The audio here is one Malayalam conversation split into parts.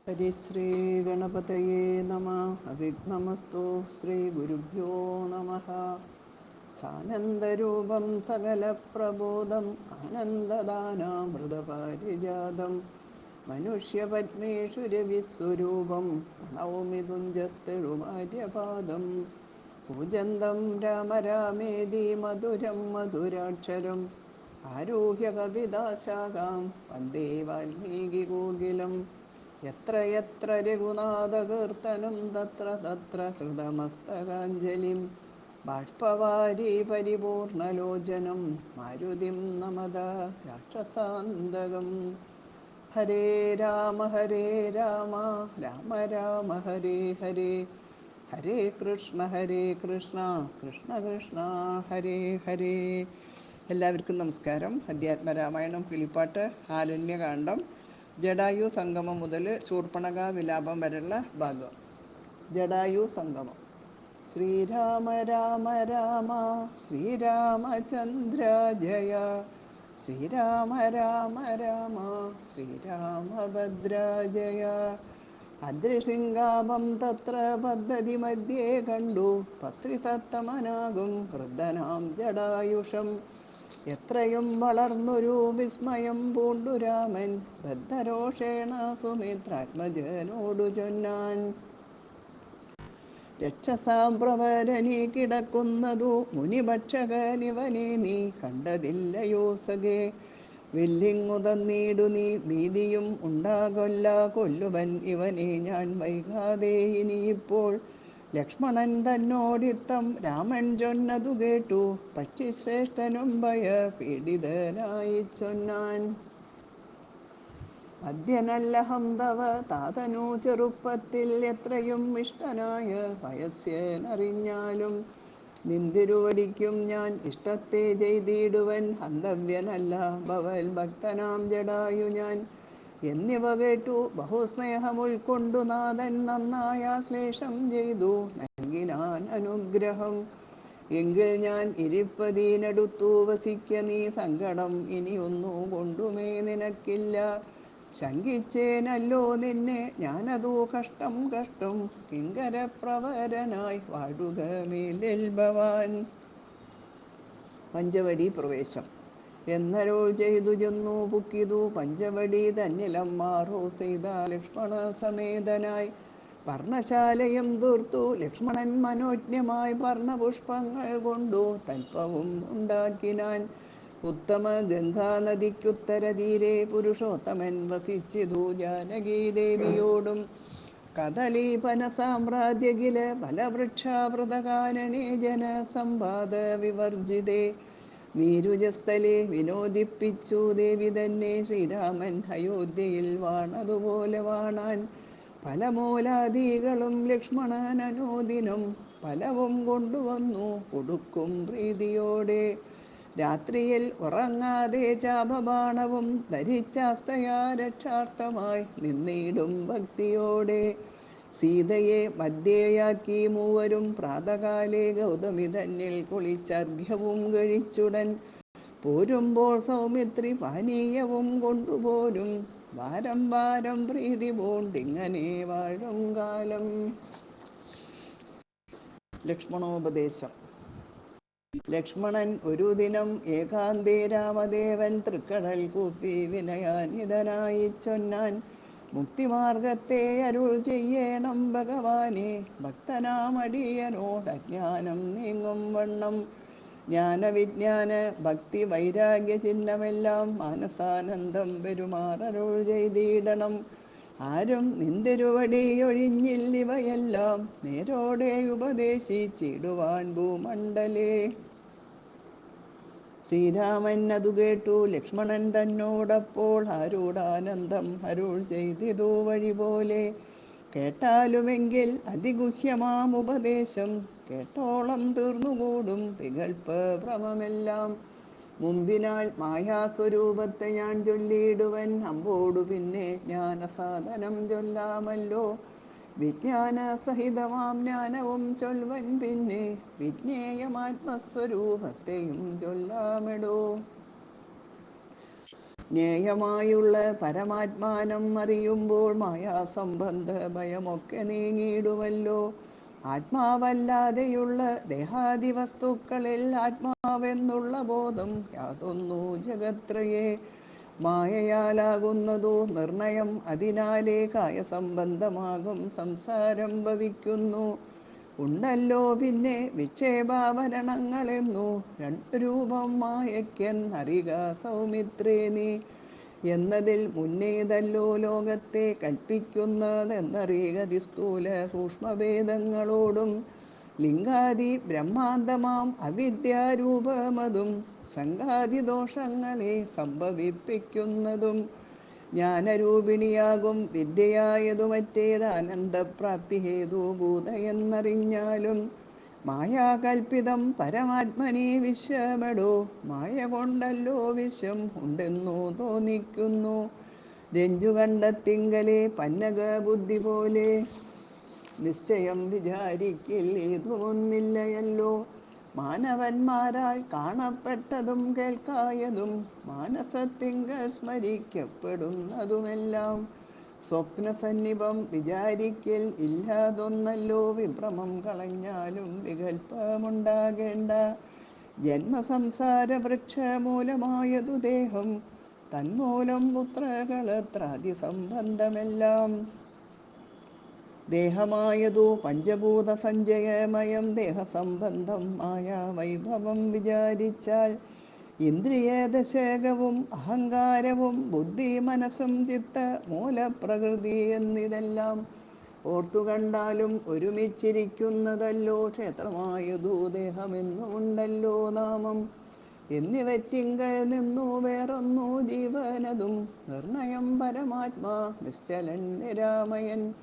ഹരിശ്രീ ഗണപതയേ നമ. അവിഘ്നമസ്തു. ശ്രീ ഗുരുഭ്യോ നമ. സാനന്ദരൂപം സകലപ്രബോധം ആനന്ദദാനാമൃതപാരിജാതം മനുഷ്യപത്മേഷു രവിസ്വരൂപം പ്രണൗമി തുഞ്ചത്തെഴുമാര്യപാദം. കൂജന്തം രാമ രാമേതി മധുരം മധുരാക്ഷരം ആരുഹ്യ കവിതാശാഖാം വന്ദേ വാൽമീകികോകിലം. യത്ര യത്ര രഘുനാഥകീർത്തനം തത്ര തത്ര ഹൃദമസ്തകാഞ്ജലിം ബാഷ്പവാരി പരിപൂർണലോചനം മാരുതിം നമത രാക്ഷസാന്തകം. ഹരേ രാമ രാമ രാമ ഹരേ ഹരേ, ഹരേ കൃഷ്ണ കൃഷ്ണ കൃഷ്ണ ഹരേ ഹരേ. എല്ലാവർക്കും നമസ്കാരം. അധ്യാത്മരാമായണം കിളിപ്പാട്ട് ആരണ്യകാന്ഡം ജടായു സംഗമം മുതൽ ശൂർപ്പണഖ വിലാപം വരെയുള്ള ഭാഗം. ജടായു സംഗമം. ശ്രീരാമ രാമ രാമ ശ്രീരാമചന്ദ്ര ജയ, ശ്രീരാമ രാമ രാമ ശ്രീരാമഭദ്ര ജയ. അദ്രിശൃംഗാപം തത്ര പദ്ധതി മധ്യേ കണ്ടു പത്രിതത്തമനാകും വൃദ്ധനാം ജടായുഷം. എത്രയും വളർന്നൊരു വിസ്മയം പൂണ്ടു രാമൻ ബദ്ധരോഷേണ സുമിത്രാത്മജനോടു ചൊന്നാൻ. രക്ഷസാം പ്രവരനി കിടക്കുന്നതു മുനിഭക്ഷകനിവനെ നീ കണ്ടതില്ലയോ സഖേ. വില്ലിങ്ങുതന്നീടു നീ, ഭീതിയും ഉണ്ടാകൊല്ല, കൊല്ലുവൻ ഇവനെ ഞാൻ വൈകാതെ ഇനിയിപ്പോൾ. ലക്ഷ്മണൻ തന്നോടിത്തം രാമൻ ചൊന്നതു കേട്ടു പക്ഷിശ്രേഷ്ഠനും ഭയ പീഡിതനായി ചൊന്നാൻ. മദ്യനല്ലഹം തവ താതനു ചെറുപ്പത്തിൽ എത്രയും ഇഷ്ടനായ വയസ്യനറിഞ്ഞാലും നിന്തിരുവടിക്കും ഞാൻ ഇഷ്ടത്തെ ചെയ്തിടുവൻ ഹന്തവ്യനല്ല ഭവൽ ഭക്തനാം ജടായു ഞാൻ. എന്നിവ കേട്ടു ബഹുസ്നേഹം ഉൾക്കൊണ്ടു നാഥൻ നന്നായ ശ്ലേഷം ചെയ്തു നൽകിനാൻ അനുഗ്രഹം. എങ്കിൽ ഞാൻ ഇരിപ്പതീനടുത്തു വസിക്ക നീ, സങ്കടം ഇനിയൊന്നു കൊണ്ടുമേ നിനക്കില്ല. ശങ്കിച്ചേനല്ലോ നിന്നെ ഞാനതു കഷ്ടം കഷ്ടം, കിങ്കരപ്രവരനായി വാഴുക മേലിൽ ഭവാൻ. പഞ്ചവടി പ്രവേശം. എന്നരുൾ ചെയ്തു ചെന്നു പുക്കിതു പഞ്ചവടി തന്നിലം മാറു ചെയ്ത ലക്ഷ്മണ സമേതനായി. പർണശാലയും തീർത്തു ലക്ഷ്മണൻ മനോജ്ഞമായി പർണപുഷ്പങ്ങൾ കൊണ്ടു തൽപ്പവും ഉണ്ടാക്കിനാൻ. ഉത്തമ ഗംഗാനദിക്കുത്തര തീരെ പുരുഷോത്തമൻ വസിച്ചിതു ജാനകീദേവിയോടും. കദളീപന സാമ്രാജ്യകില ഫലവൃക്ഷാവൃതകാനനെ ജനസമ്പാദ വിവർജിതേ. നീരുജസ്ഥലെ വിനോദിപ്പിച്ചു ദേവി തന്നെ ശ്രീരാമൻ അയോധ്യയിൽ വാണതുപോലെ വാണാൻ. ഫലമൂലാദികളും ലക്ഷ്മണൻ അനുദിനം ഫലവും കൊണ്ടുവന്നു കൊടുക്കും പ്രീതിയോടെ. രാത്രിയിൽ ഉറങ്ങാതെ ചാപബാണവും ധരിച്ചാസ്തയാ രക്ഷാർത്ഥമായി നിന്നിടും ഭക്തിയോടെ. സീതയെ മധ്യേയാക്കി മൂവരും പ്രാതകാലേ ഗൗതമി തന്നിൽ കുളിച്ചർഘ്യവും കഴിച്ചുടൻ പോരുമ്പോൾ സൗമിത്രി പാനീയവും കൊണ്ടുപോരും. വാരം വാരം പ്രീതി പൂണ്ടിങ്ങനെ വാഴും കാലം. ലക്ഷ്മണോപദേശം. ലക്ഷ്മണൻ ഒരു ദിനം ഏകാന്തേ രാമദേവൻ തൃക്കടൽ കൂപ്പി വിനയാനിതനായി ചൊന്നാൻ. മുക്തിമാർഗത്തെ അരുൾ ചെയ്യണം ഭഗവാനെ, ഭക്തനാമടിയനോട് അജ്ഞാനം നീങ്ങും വണ്ണം. ജ്ഞാനവിജ്ഞാന ഭക്തി വൈരാഗ്യ ചിഹ്നമെല്ലാം മാനസാനന്ദം പെരുമാറരുൾ ചെയ്തിടണം. ആരും നിന്തിരുവടി ഒഴിഞ്ഞില്ലിവയെല്ലാം നേരോടെ ഉപദേശിച്ചിടുവാൻ ഭൂമണ്ഡലേ. ശ്രീരാമൻ അതു കേട്ടു ലക്ഷ്മണൻ തന്നോടപ്പോൾ ആരൂഢാനന്ദം അരുൾ ചെയ്തിതു വഴിപോലെ. കേട്ടാലുമെങ്കിൽ അതിഗുഹ്യമാം ഉപദേശം, കേട്ടോളം തീർന്നുകൂടും വികൽപ്പ ഭ്രമമെല്ലാം. മുമ്പിനാൽ മായാസ്വരൂപത്തെ ഞാൻ ചൊല്ലിയിടുവൻ അമ്പോടു പിന്നെ ജ്ഞാനസാധനം ചൊല്ലാമല്ലോ. വിജ്ഞാനസഹിതമാം ജ്ഞാനവും ചൊൽവൻ പിന്നെ വിജ്ഞേയമാത്മസ്വരൂപത്തെയും ചൊല്ലാമെടോ. ജ്ഞേയമായുള്ള പരമാത്മാനം അറിയുമ്പോൾ മായാസംബന്ധ ഭയമൊക്കെ നീങ്ങിയിടുമല്ലോ. ആത്മാവല്ലാതെയുള്ള ദേഹാദി വസ്തുക്കളിൽ ആത്മാവെന്നുള്ള ബോധം യാതൊന്നു ജഗത്രയെ മായയാലാകുന്നതു നിർണയം. അതിനാലേ കായസംബന്ധമാകും സംസാരം ഭവിക്കുന്നു. ഉണ്ടല്ലോ പിന്നെ വിക്ഷേപാഭരണങ്ങളെന്നു രണ്ടു രൂപം മായയ്ക്കെന്നറിക സൗമിത്രേ നീ. എന്നതിൽ മുന്നേതല്ലോ ലോകത്തെ കൽപ്പിക്കുന്നതെന്നറിക സ്ഥൂല സൂക്ഷ്മഭേദങ്ങളോടും ലിംഗാദി ബ്രഹ്മാന്തമാം അവിദ്യാരൂപമതും സംഘാതിദോഷങ്ങളെ സംഭവിപ്പിക്കുന്നതും. ജ്ഞാനരൂപിണിയാകും വിദ്യയായതു മറ്റേത് ആനന്ദപ്രാപ്തി ഹേതുഭൂത എന്നറിഞ്ഞാലും മായാകൽപ്പിതം പരമാത്മനി വിശ്വമെടോ. മായ കൊണ്ടല്ലോ വിശ്വം ഉണ്ടെന്നു തോന്നിക്കുന്നു. രഞ്ജു കണ്ടത്തിങ്കലെ പന്നക ബുദ്ധി പോലെ നിശ്ചയം വിചാരിക്കിൽ ഏതുമൊന്നില്ലയല്ലോ. മാനവന്മാരാൽ കാണപ്പെട്ടതും കേൾക്കായതും മാനസത്തിങ്കൽ സ്മരിക്കപ്പെടുന്നതുമെല്ലാം സ്വപ്നസന്നിഭം വിചാരിക്കൽ ഇല്ലാതൊന്നല്ലോ. വിഭ്രമം കളഞ്ഞാലും വികൽപ്പമുണ്ടാകേണ്ട. ജന്മസംസാര വൃക്ഷമൂലമായതു ദേഹം തന്മൂലം പുത്രകളത്രാദി സംബന്ധമെല്ലാം. ദേഹമായതു പഞ്ചഭൂത സഞ്ചയമയം ദേഹസംബന്ധം മായാവൈഭവം വിചാരിച്ചാൽ ഇന്ദ്രിയദശകവും അഹങ്കാരവും ബുദ്ധി മനസ്സും ചിത്ത മൂലപ്രകൃതി എന്നിതെല്ലാം ഓർത്തുകണ്ടാലും ഒരുമിച്ചിരിക്കുന്നതല്ലോ. ക്ഷേത്രമായതു ദേഹമെന്നുമുണ്ടല്ലോ നാമം. എന്നിവറ്റിങ്കൽ നിന്നു വേറൊന്നു ജീവനതും നിർണയം പരമാത്മാ നിശ്ചലൻ നിരാമയൻ.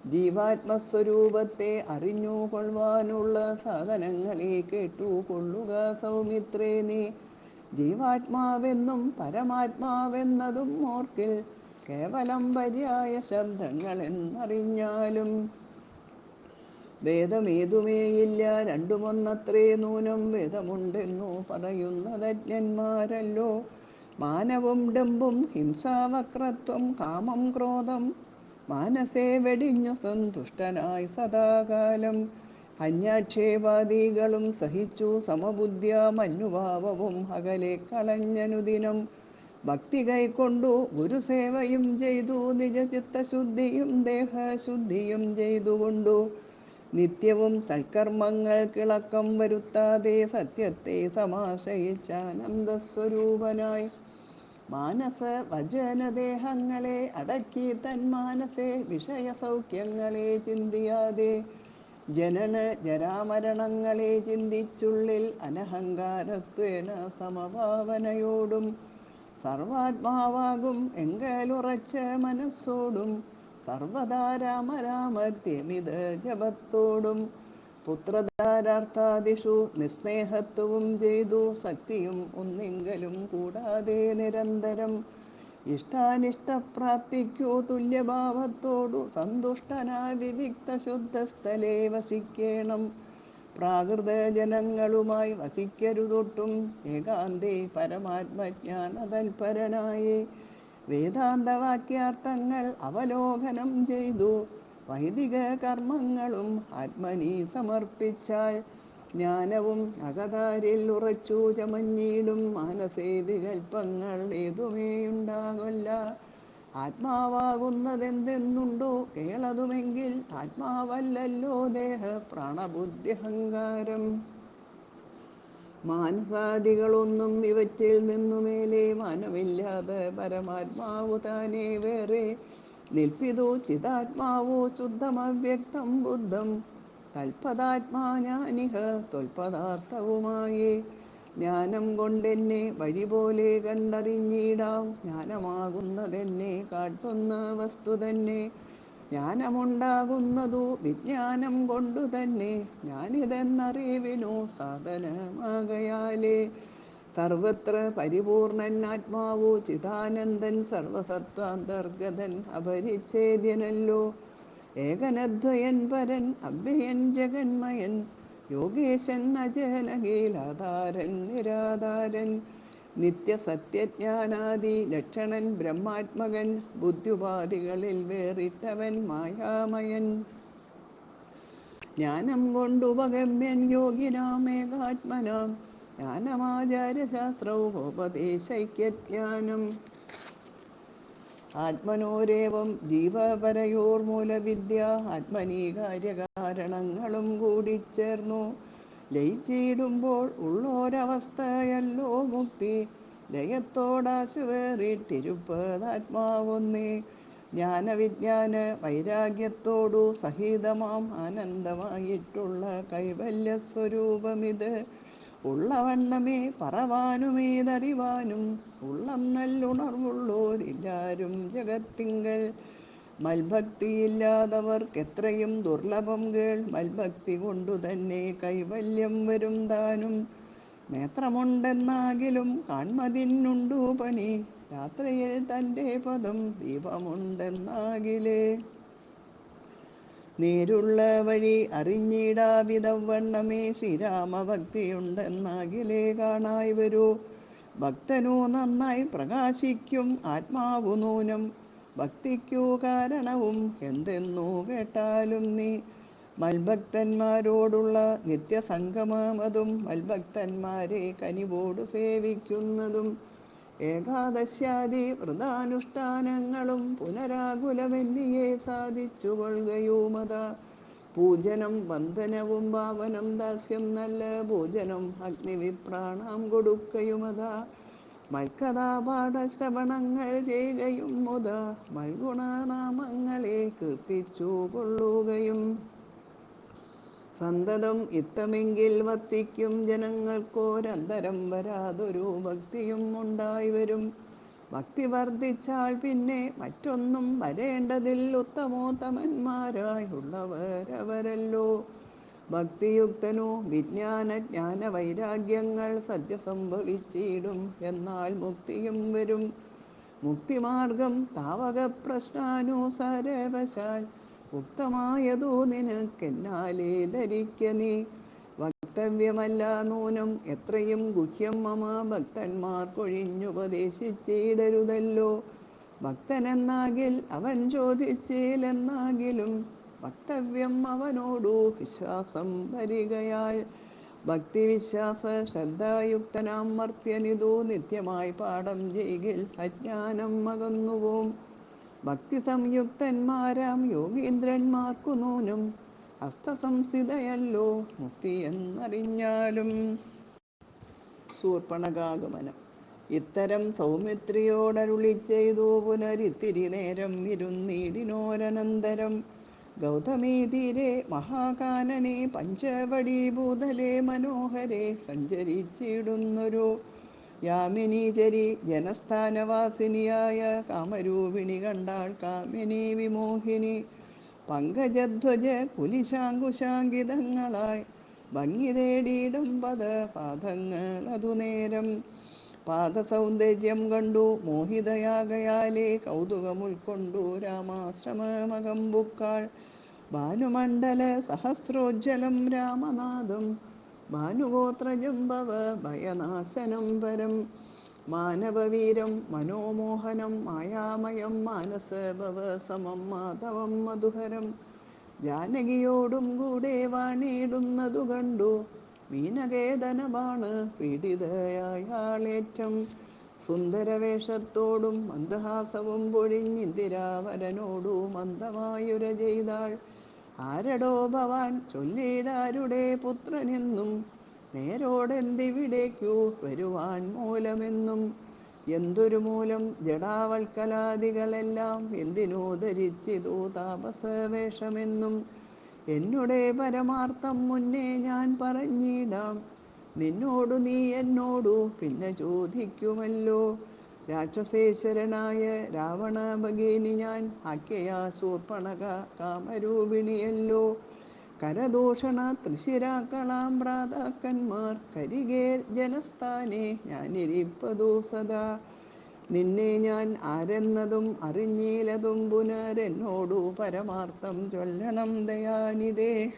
ജീവാത്മസ്വരൂപത്തെ അറിഞ്ഞു കൊള്ളുവാനുള്ള സാധനങ്ങളെ കേട്ടുകൊള്ളുക സൗമിത്രേ നീ. ജീവാത്മാവെന്നും പരമാത്മാവെന്നതും ഓർക്കിൽ കേവലം പര്യായ ശബ്ദങ്ങളെന്നറിഞ്ഞാലും വേദമേതുമേയില്ല രണ്ടുമൊന്നത്രേ നൂനം. വേദമുണ്ടെന്നു പറയുന്നതജ്ഞന്മാരല്ലോ. മാനവും ഡംബും ഹിംസാവക്രത്വം കാമം ക്രോധം മാനസേ വെടിഞ്ഞു സന്തുഷ്ടനായി സദാകാലം. അന്യാക്ഷേപാദികളും സഹിച്ചു സമബുദ്ധ്യാ മന്യുഭാവവും അകലെ കളഞ്ഞനുദിനം. ഭക്തി കൈക്കൊണ്ടു ഗുരുസേവയും ചെയ്തു നിജചിത്തശുദ്ധിയും ദേഹശുദ്ധിയും ചെയ്തുകൊണ്ടു നിത്യവും സൽക്കർമ്മങ്ങൾ കിളക്കം വരുത്താതെ സത്യത്തെ സമാശ്രയിച്ചാനന്ദസ്വരൂപനായി മാനസ വചനദേഹങ്ങളെ അടക്കി തന്മാനസെ വിഷയസൗഖ്യങ്ങളെ ചിന്തിയാതെ ജനന ജരാമരണങ്ങളെ ചിന്തിച്ചുള്ളിൽ അനഹങ്കാരത്വേന സമഭാവനയോടും സർവാത്മാവാകും എങ്കലുറച്ച മനസ്സോടും സർവദാ രാമ രാമത്യമിത ജപത്തോടും പുത്രധാരാർത്ഥാദിഷു നിസ്നേഹത്വവും ചെയ്തു സക്തിയും ഒന്നിങ്കലും കൂടാതെ നിരന്തരം ഇഷ്ടാനിഷ്ടപ്രാപ്തിക്കു തുല്യഭാവത്തോടു സന്തുഷ്ടനായി വിവിക്ത ശുദ്ധസ്ഥലേ വസിക്കേണം. പ്രാകൃത ജനങ്ങളുമായി വസിക്കരുതൊട്ടും. ഏകാന്തേ പരമാത്മജ്ഞാനതൽപരനായി വേദാന്തവാക്യാർത്ഥങ്ങൾ അവലോകനം ചെയ്തു വൈദിക കർമ്മങ്ങളും ആത്മനി സമർപ്പിച്ചാൽ ജ്ഞാനവും അകതാരിൽ ഉറച്ചു ചമഞ്ഞിടും. മാനസേ വികൽപ്പങ്ങൾ ഏതുമേയുണ്ടാകില്ല. ആത്മാവാകുന്നതെന്തെന്നുണ്ടോ കേളതുമെങ്കിൽ ആത്മാവല്ലല്ലോ ദേഹ പ്രാണബുദ്ധ്യഹങ്കാരം. മാനസാദികളൊന്നും ഇവറ്റിൽ നിന്നുമേലെ മാനമില്ലാതെ പരമാത്മാവു താനേ വേറെ നിൽപ്പിതു ചിതാത്മാവോ ശുദ്ധമവ്യക്തം ബുദ്ധം തൽപദാത്മാ ഞാനിഹ ത്വൽപദാർത്ഥവുമായി. ജ്ഞാനം കൊണ്ടെന്നെ വഴിപോലെ കണ്ടറിഞ്ഞിടാം. ജ്ഞാനമാകുന്നതെന്നെ കാട്ടുന്ന വസ്തു തന്നെ. ജ്ഞാനമുണ്ടാകുന്നതു വിജ്ഞാനം കൊണ്ടു തന്നെ. ഞാനിതെന്നറിവിനു സാധനമാകയാലേ സർവത്ര പരിപൂർണൻ ആത്മാവു ചിദാനന്ദൻ സർവസത്വാന്തർഗതൻ അപരിച്ഛേദ്യനല്ലോ. ഏകനദ്വയൻ പരൻ അവ്യയൻ ജഗന്മയൻ യോഗേശൻ അജനകീലാധാരൻ നിരാധാരൻ. നിത്യസത്യജ്ഞാനാദി ലക്ഷണൻ ബ്രഹ്മാത്മകൻ, ബുദ്ധ്യുപാധികളിൽ വേറിട്ടവൻ മായാമയൻ. ജ്ഞാനം കൊണ്ടുപഗമ്യൻ യോഗിനാമേകാത്മനാം, ജ്ഞാനമാചാര്യശാസ്ത്രൗപദേശൈക്യജ്ഞാനം. ആത്മനോരേവം ജീവപരയോർമൂലവിദ്യ, ആത്മനീ കാര്യകാരണങ്ങളും കൂടിച്ചേർന്നു ലയിച്ചിടുമ്പോൾ ഉള്ളോരവസ്ഥയല്ലോ മുക്തി. ലയത്തോടാശു വേറിട്ടിരുപ്പതാത്മാവൊന്നേ, ജ്ഞാനവിജ്ഞാന വൈരാഗ്യത്തോടു സഹിതമാം ആനന്ദമായിട്ടുള്ള കൈവല്യസ്വരൂപമിത്. ഉള്ളവണ്ണമേ പറവാനുമേതറിവാനും, ഉള്ളം നല്ലുണർവുള്ളോരില്ലാരും ജഗത്തിങ്കൽ. മൽഭക്തിയില്ലാത്തവർക്കെത്രയും ദുർലഭം കേൾ, മൽഭക്തി കൊണ്ടു തന്നെ കൈവല്യം വരും താനും. നേത്രമുണ്ടെന്നാകിലും കാൺമതിനുണ്ടു പണി, രാത്രിയിൽ തൻ്റെ പദം ദീപമുണ്ടെന്നാകിലേ. നേരുള്ള വഴി അറിഞ്ഞിടാവിധവണ്ണമേ, ശ്രീരാമഭക്തിയുണ്ടെന്നാകിലേ കാണായി വരൂ. ഭക്തനു നന്നായി പ്രകാശിക്കും ആത്മാവു നൂനം, ഭക്തിക്കു കാരണവും എന്തെന്നു കേട്ടാലും നീ. മൽഭക്തന്മാരോടുള്ള നിത്യസംഗമമതും, മൽഭക്തന്മാരെ കനിവോടു സേവിക്കുന്നതും, ഏകാദശ്യാദി വ്രതാനുഷ്ഠാനങ്ങളും പുനരാകുലമെന്നിയെ സാധിച്ചു കൊള്ളുകയുമതാ. പൂജനം വന്ദനവും ഭാവനം ദാസ്യം നല്ല ഭോജനം അഗ്നിവിപ്രാണാം കൊടുക്കയുമതാ. മൽക്കഥാപാഠശ്രവണങ്ങൾ ചെയ്യുകയും മുതാ, മൽഗുണനാമങ്ങളെ കീർത്തിച്ചു കൊള്ളുകയും. സന്തതം ഇത്തമെങ്കിൽ വർത്തിക്കും ജനങ്ങൾക്കോരന്തരം വരാതൊരു ഭക്തിയും ഉണ്ടായി വരും. ഭക്തി വർദ്ധിച്ചാൽ പിന്നെ മറ്റൊന്നും വരേണ്ടതിൽ, ഉത്തമോത്തമന്മാരായുള്ളവരവരല്ലോ. ഭക്തിയുക്തനു വിജ്ഞാനജ്ഞാന വൈരാഗ്യങ്ങൾ സദ്യ സംഭവിച്ചിടും, എന്നാൽ മുക്തിയും വരും. മുക്തിമാർഗം താവക പ്രശ്നാനുസാരവശാൽ ഉക്തമായതു നിനക്കെന്നാലേ ധരിക്ക നീ. വക്തവ്യമല്ല നൂനം എത്രയും ഗുഹ്യം മമ, ഭക്തന്മാർക്കൊഴിഞ്ഞുപദേശിച്ചിടരുതല്ലോ. ഭക്തനെന്നാകിൽ അവൻ ചോദിച്ചില്ലെന്നാകിലും, വക്തവ്യം അവനോടു വിശ്വാസം വരികയാൽ. ഭക്തിവിശ്വാസ ശ്രദ്ധായുക്തനാം മർത്യനിതു നിത്യമായി പാഠം ചെയ്കിൽ അജ്ഞാനം അകന്നുപോം. ഭക്തി സംയുക്തന്മാരാം യോഗീന്ദ്രന്മാർക്കു നൂനം, ഹസ്തസംസ്ഥിതയല്ലോ മുക്തിയെന്നറിഞ്ഞാലും. ശൂർപ്പണഖാഗമനം. ഇത്തരം സൗമിത്രിയോടരുളിച്ചെയ്തു പുനരിത്തിരി നേരം ഇരുന്നീടിനോരനന്തരം. ഗൗതമീ തീരെ മഹാകാനനെ പഞ്ചവടി ഭൂതലേ മനോഹരെ സഞ്ചരിച്ചിടുന്നൊരു യാമിനീചരി ജനസ്ഥാനവാസിനിയായ കാമരൂപിണി കണ്ടാൾ കാമിനി വിമോഹിനി. പങ്കജധ്വജ കുലിശാങ്കുശാങ്കിതങ്ങളായി ഭംഗി തേടിയിടും പാദങ്ങളതു നേരം. പാദസൗന്ദര്യം കണ്ടു മോഹിതയാകയാലേ കൗതുകമുൾക്കൊണ്ടു രാമാശ്രമമകമ്പുക്കാൾ. ഭാനുമണ്ഡല സഹസ്രോജ്വലം രാമനാഥം, ഭാനുഗോത്രജം ഭവ ഭയനാശനം പരം. മാനവവീരം മനോമോഹനം മായാമയം, മാനസഭവ സമം മാധവം മധുഹരം. ജാനകിയോടും കൂടെ വാണിടുന്നതു കണ്ടു മീനകേതനമാണ് പീഡിതയാളേറ്റം. സുന്ദരവേഷത്തോടും മന്ദഹാസവും പൊഴിഞ്ഞിന്ദിരാവരനോടു മന്ദമായുര ചെയ്താൾ. ആരടോ ഭവാൻ, ചൊല്ലിടാരുടെ പുത്രനെന്നും, നേരോടെന്തിവിടേക്കു വരുവാൻ മൂലമെന്നും. എന്തൊരു മൂലം ജടാവൽക്കലാദികളെല്ലാം, എന്തിനു ധരിച്ചിതു താപസവേഷമെന്നും. എന്നുടെ പരമാർത്ഥം മുന്നേ ഞാൻ പറഞ്ഞിടാം, നിന്നോടു നീ എന്നോടു പിന്നെ ചോദിക്കുമല്ലോ. രാക്ഷസേശ്വരനായ രാവണഭഗിനി ഞാൻ, ആഖ്യയാ ശൂർപ്പണഖ കാമരൂപിണിയല്ലോ. കരദൂഷണ തൃശിരാക്കളാം ഭ്രാതാക്കന്മാർ കരികേ ജനസ്ഥാനെ ഞാനിരിപ്പതു സദാ. നിന്നെ ഞാൻ ആരെന്നതും അറിഞ്ഞിലതും പുനരെന്നോടു പരമാർത്ഥം ചൊല്ലണം ദയാനിധേ.